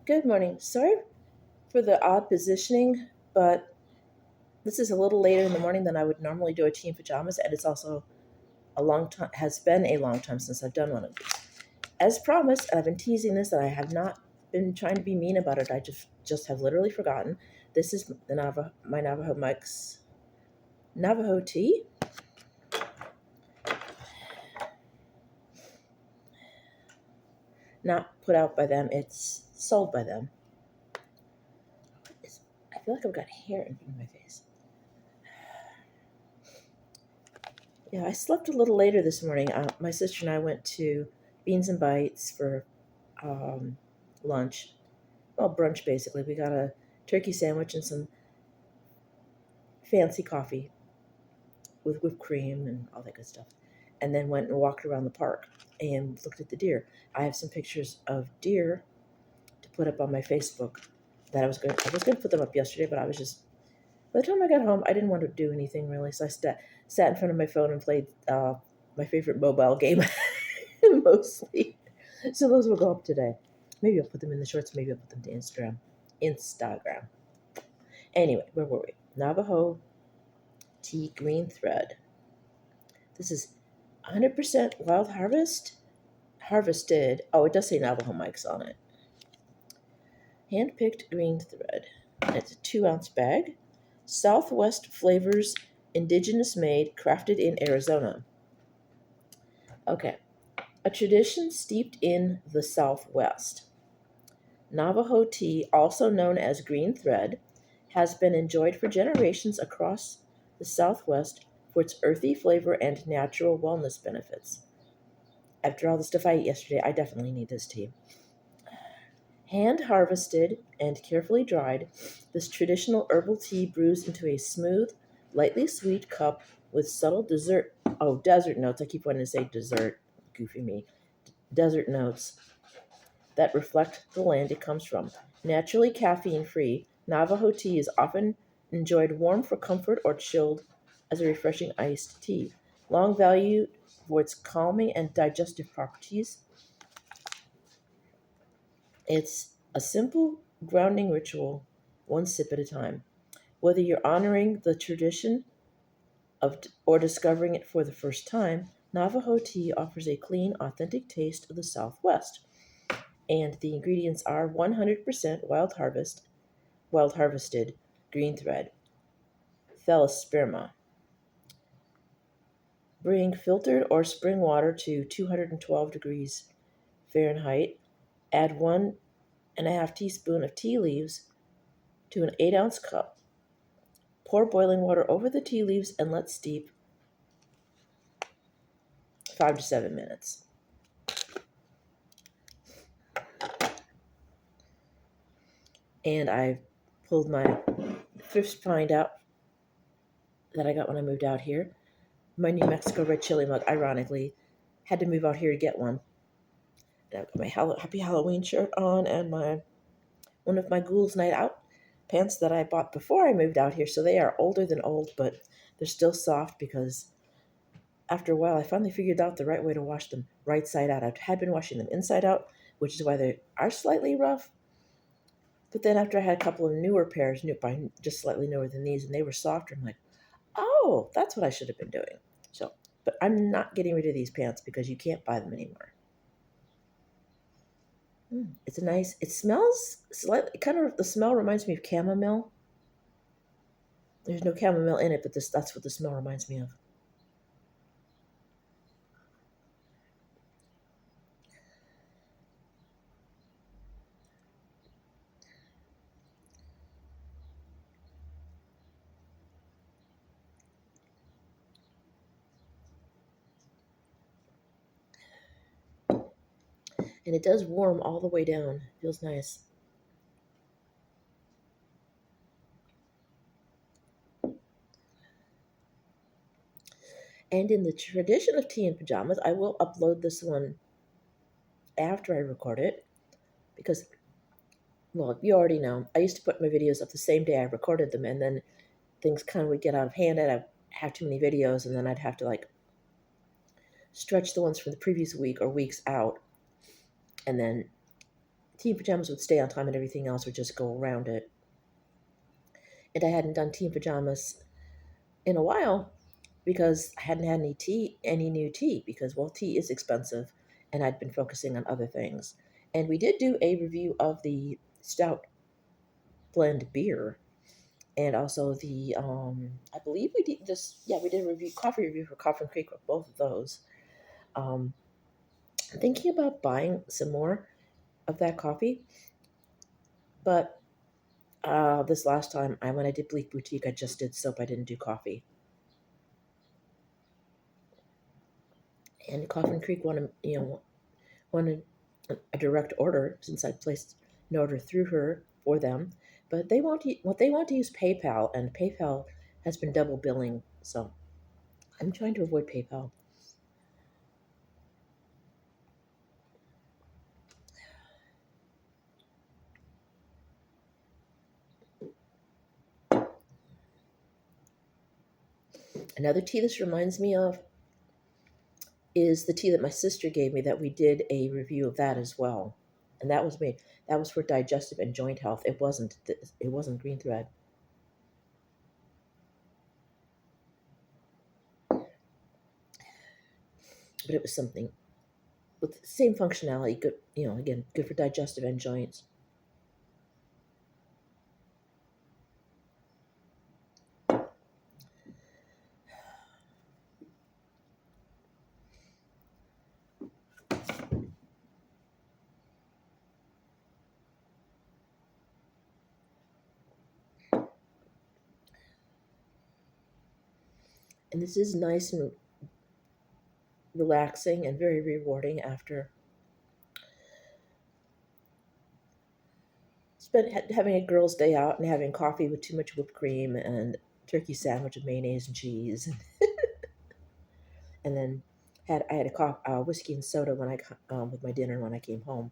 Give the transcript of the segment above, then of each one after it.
Good morning. Sorry for the odd positioning, but this is a little later in the morning than I would normally do a tea in pajamas, and it's also a long time has been a long time since I've done one of these. As promised, and I've been teasing this, and I have not been trying to be mean about it. I just have literally forgotten. This is my Navajo Mike's Navajo tea. Not put out by them; it's sold by them. I feel like I've got hair in front of my face. Yeah, I slept a little later this morning. My sister and I went to Beans and Bites for um, lunch. Well, brunch basically. We got a turkey sandwich and some fancy coffee with whipped cream and all that good stuff. And then went and walked around the park and looked at the deer. I have some pictures of deer to put up on my Facebook that I was going to put them up yesterday, but I was just by the time I got home, I didn't want to do anything really, so I sat in front of my phone and played my favorite mobile game mostly. So those will go up today. Maybe I'll put them in the shorts. Maybe I'll put them to Instagram. Instagram. Anyway, where were we? Navajo tea green thread. This is 100% wild harvested. Oh, it does say Navajo Mike's on it. Hand-picked green thread. It's a 2-ounce bag. Southwest flavors, indigenous made, crafted in Arizona. Okay, a tradition steeped in the Southwest. Navajo tea, also known as green thread, has been enjoyed for generations across the Southwest for its earthy flavor and natural wellness benefits. After all the stuff I ate yesterday, I definitely need this tea. Hand harvested and carefully dried, this traditional herbal tea brews into a smooth, lightly sweet cup with subtle desert notes. I keep wanting to say dessert, goofy me. Desert notes that reflect the land it comes from. Naturally caffeine free, Navajo tea is often enjoyed warm for comfort or chilled as a refreshing iced tea. Long valued for its calming and digestive properties, it's a simple grounding ritual, one sip at a time. Whether you're honoring the tradition or discovering it for the first time, Navajo tea offers a clean, authentic taste of the Southwest. And the ingredients are 100% wild harvested green thread, Thelosperma. Bring filtered or spring water to 212 degrees Fahrenheit. Add 1.5 teaspoon of tea leaves to an 8-ounce cup. Pour boiling water over the tea leaves and let steep 5 to 7 minutes. And I pulled my thrift find out that I got when I moved out here. My New Mexico red chili mug, ironically, had to move out here to get one. And I've got my Happy Halloween shirt on and my one of my Ghouls Night Out pants that I bought before I moved out here. So they are older than old, but they're still soft because after a while I finally figured out the right way to wash them right side out. I had been washing them inside out, which is why they are slightly rough. But then after I had a couple of newer pairs, just slightly newer than these, and they were softer, I'm like, oh, that's what I should have been doing. So, but I'm not getting rid of these pants because you can't buy them anymore. It's a nice. It smells slightly. Kind of the smell reminds me of chamomile. There's no chamomile in it, but that's what the smell reminds me of. And it does warm all the way down. Feels nice. And in the tradition of tea and pajamas, I will upload this one after I record it because, well, you already know. I used to put my videos up the same day I recorded them, and then things kind of would get out of hand. I'd have too many videos, and then I'd have to like stretch the ones from the previous week or weeks out, and then Team pajamas would stay on time and everything else would just go around it. And I hadn't done team pajamas in a while because I hadn't had any new tea, because, well, tea is expensive and I'd been focusing on other things. And we did do a review of the stout blend beer, and also the I believe we did this. Yeah, we did a coffee review for Coffin Creek with both of those. Um, I'm thinking about buying some more of that coffee, but this last time when I did Bleak Boutique, I just did soap. I didn't do coffee. And Coffin Creek wanted a direct order, since I placed an order through her for them, but they want to use PayPal, and PayPal has been double billing, so I'm trying to avoid PayPal. Another tea this reminds me of is the tea that my sister gave me, that we did a review of that as well. And that was for digestive and joint health. It wasn't green thread, but it was something with the same functionality, good, again, good for digestive and joints. And this is nice and relaxing and very rewarding after having a girls' day out and having coffee with too much whipped cream and turkey sandwich with mayonnaise and cheese, and then I had whiskey and soda when with my dinner when I came home,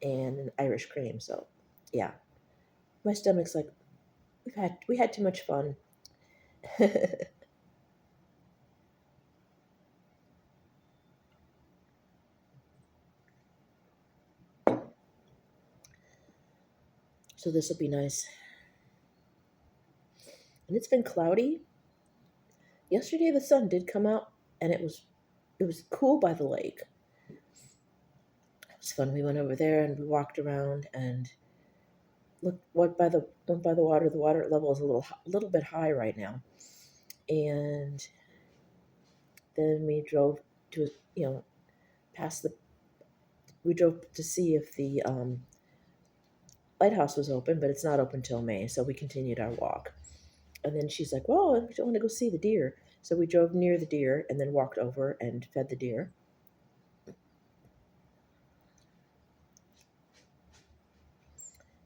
and an Irish cream. So, yeah, my stomach's like, we had too much fun. So this will be nice. And it's been cloudy. Yesterday the sun did come out, and it was cool by the lake. It was fun. We went over there and we walked around and looked went by the water. The water level is a little bit high right now, and then we drove to past the we drove to see if the lighthouse was open, but it's not open till May. So we continued our walk, and then she's like, "Well, I want to go see the deer." So we drove near the deer and then walked over and fed the deer.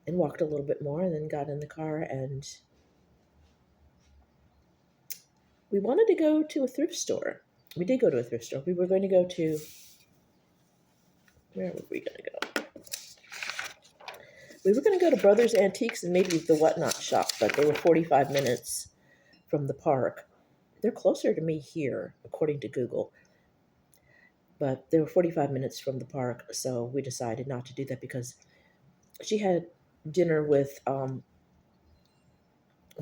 And walked a little bit more and then got in the car, and we wanted to go to a thrift store. We did go to a thrift store. We were going to go to, where were we going to go? We were going to go to Brothers Antiques and maybe the Whatnot shop, but they were 45 minutes from the park. They're closer to me here, according to Google, but they were 45 minutes from the park, so we decided not to do that because she had dinner with one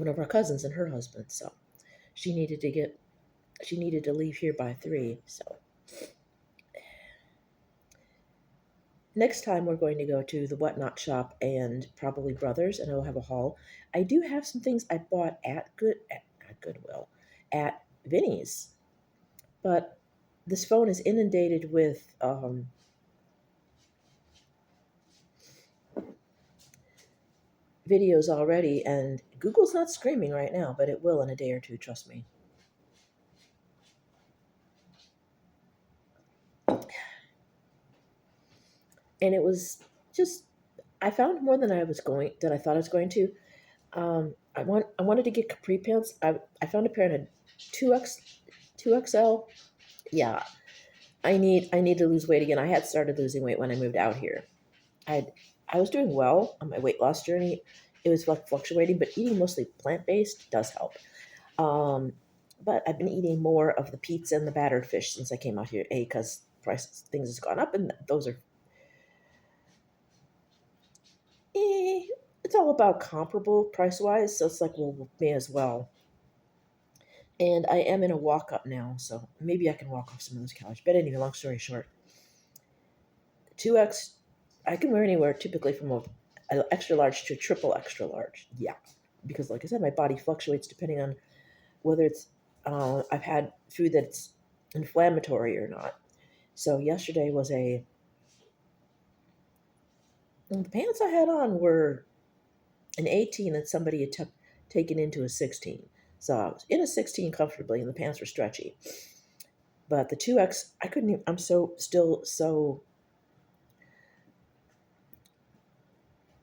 of our cousins and her husband, so she needed to get she needed to leave here by 3. So next time we're going to go to the Whatnot shop and probably Brothers, and I'll have a haul. I do have some things I bought at Goodwill, at Vinnie's, but this phone is inundated with videos already, and Google's not screaming right now, but it will in a day or two, trust me. And it was just, I found more than I thought I was going to. I wanted to get capri pants. I found a pair in a 2X 2XL. Yeah, I need to lose weight again. I had started losing weight when I moved out here. I I was doing well on my weight loss journey. It was fluctuating, but eating mostly plant based does help. Um, but I've been eating more of the pizza and the battered fish since I came out here. A, because price things has gone up, and those are all about comparable price wise, so it's like, well, we may as well. And I am in a walk up now, so maybe I can walk off some of those calories. But anyway, long story short, 2X, I can wear anywhere typically from a extra large to triple extra large. Yeah, because like I said, my body fluctuates depending on whether it's I've had food that's inflammatory or not. So yesterday was the pants I had on were an 18 that somebody had taken into a 16. So I was in a 16 comfortably, and the pants were stretchy. But the 2X, I couldn't even, I'm still so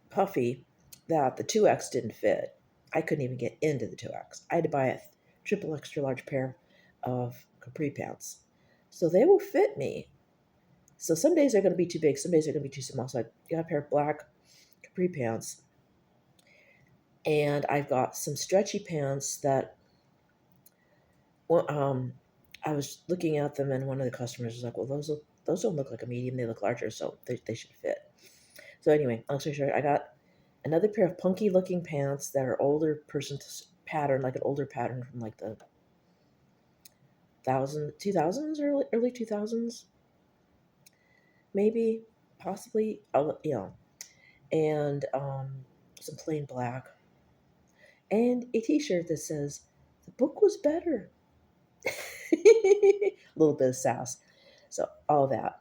puffy that the 2X didn't fit. I couldn't even get into the 2X. I had to buy a triple extra large pair of capri pants. So they will fit me. So some days they're going to be too big, some days they're going to be too small. So I got a pair of black capri pants, and I've got some stretchy pants that, well, I was looking at them, and one of the customers was like, "Well, those don't look like a medium; they look larger, so they should fit." So anyway, long story short, I got another pair of punky looking pants that are older person's pattern, like an older pattern from like the 2000s, early 2000s, maybe, possibly, and some plain black, and a T-shirt that says the book was better. A little bit of sass, so all that,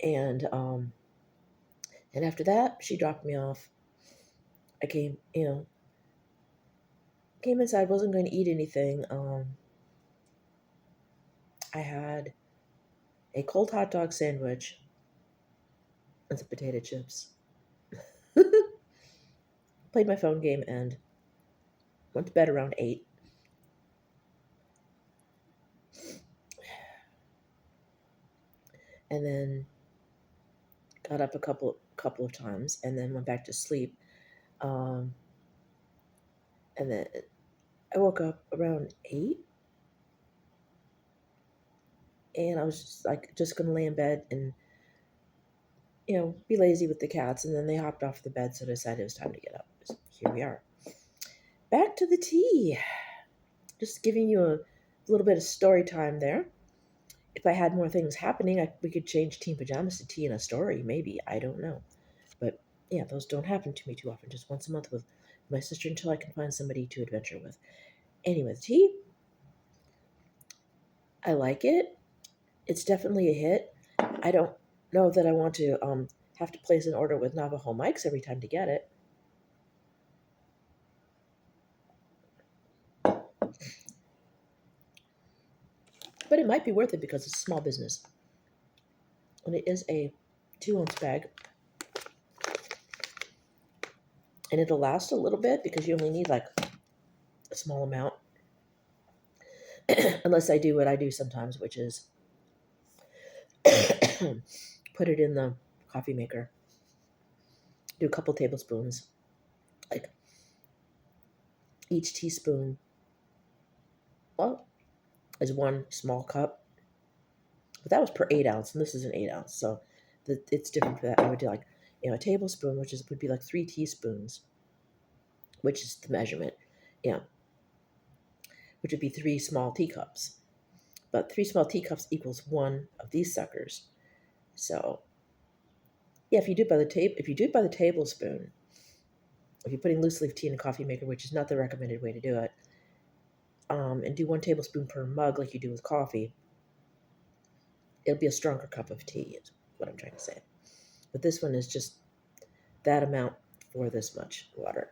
and and after that, she dropped me off. I came inside. Wasn't going to eat anything. I had a cold hot dog sandwich and some potato chips. Played my phone game and went to bed around 8. And then got up a couple of times and then went back to sleep. Um, and then I woke up around 8, and I was just gonna lay in bed and be lazy with the cats. And then they hopped off the bed, so I decided it was time to get up. So here we are, back to the tea. Just giving you a little bit of story time there. If I had more things happening, we could change team pajamas to tea and a story. Maybe, I don't know. But yeah, those don't happen to me too often. Just once a month with my sister until I can find somebody to adventure with. Anyway, the tea, I like it. It's definitely a hit. I don't know that I want to have to place an order with Navajo mics every time to get it. But it might be worth it because it's a small business. And it is a 2-ounce bag. And it'll last a little bit because you only need like a small amount. Unless I do what I do sometimes, which is put it in the coffee maker. Do a couple tablespoons. Like each teaspoon, well, is one small cup. But that was per 8 ounce, and this is an 8 ounce, so it's different for that. I would do like a tablespoon, would be like 3 teaspoons, which is the measurement. Yeah, which would be 3 small teacups. But 3 small teacups equals one of these suckers. So yeah, if you do it by the tablespoon, if you're putting loose leaf tea in a coffee maker, which is not the recommended way to do it, and do 1 tablespoon per mug like you do with coffee, it'll be a stronger cup of tea, is what I'm trying to say. But this one is just that amount for this much water.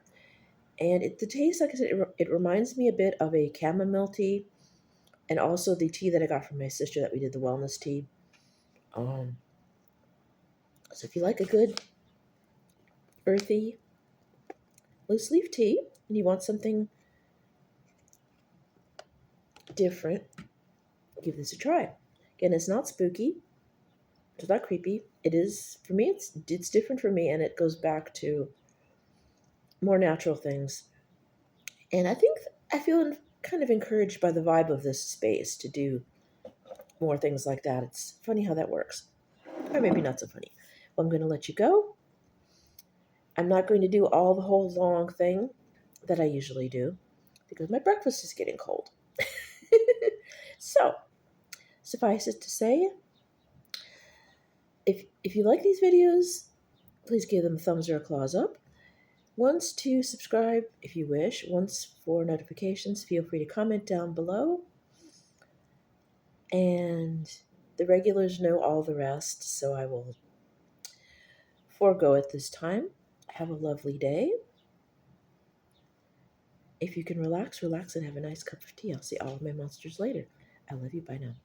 And the taste, like I said, it reminds me a bit of a chamomile tea, and also the tea that I got from my sister that we did, the wellness tea. So if you like a good earthy loose leaf tea and you want something different, give this a try. Again, it's not spooky. It's not creepy. It is, for me, it's different for me, and it goes back to more natural things. And I feel kind of encouraged by the vibe of this space to do more things like that. It's funny how that works. Or maybe not so funny. Well, I'm going to let you go. I'm not going to do all the whole long thing that I usually do because my breakfast is getting cold. So, suffice it to say, if you like these videos, please give them a thumbs or a claws up. Once to subscribe if you wish. Once for notifications, feel free to comment down below. And the regulars know all the rest, so I will forego it this time. Have a lovely day. If you can relax, relax and have a nice cup of tea. I'll see all of my monsters later. I love you. Bye now.